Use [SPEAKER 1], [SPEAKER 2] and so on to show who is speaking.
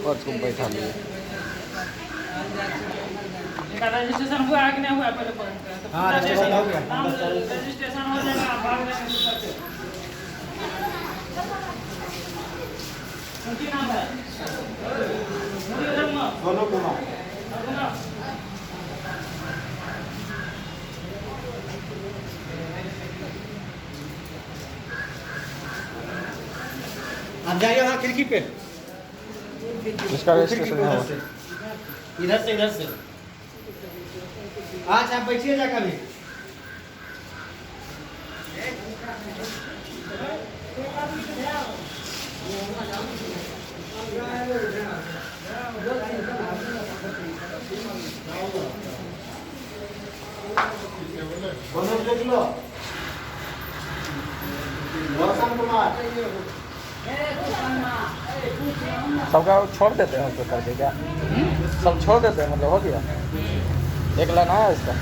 [SPEAKER 1] और तुम बैठा लिए
[SPEAKER 2] रजिस्ट्रेशन हुआ कि नहीं हुआ पहले
[SPEAKER 3] हाँ रजिस्ट्रेशन हो गया।
[SPEAKER 2] रजिस्ट्रेशन हो जाएगा आप भाग लेंगे दूसरा से। उनकी नाम है
[SPEAKER 3] सोनू कुमार। आप जाइए वहाँ खिड़की पे,
[SPEAKER 1] इसका रजिस्ट्रेशन है
[SPEAKER 3] इधर से इधर से। आज आप बैठिए जा कभी। देख लो रोशन कुमार।
[SPEAKER 1] सबका छोड़ देते हैं उसको करके क्या सब छोड़ देते हैं मतलब हो गया एक लाइन आया इसका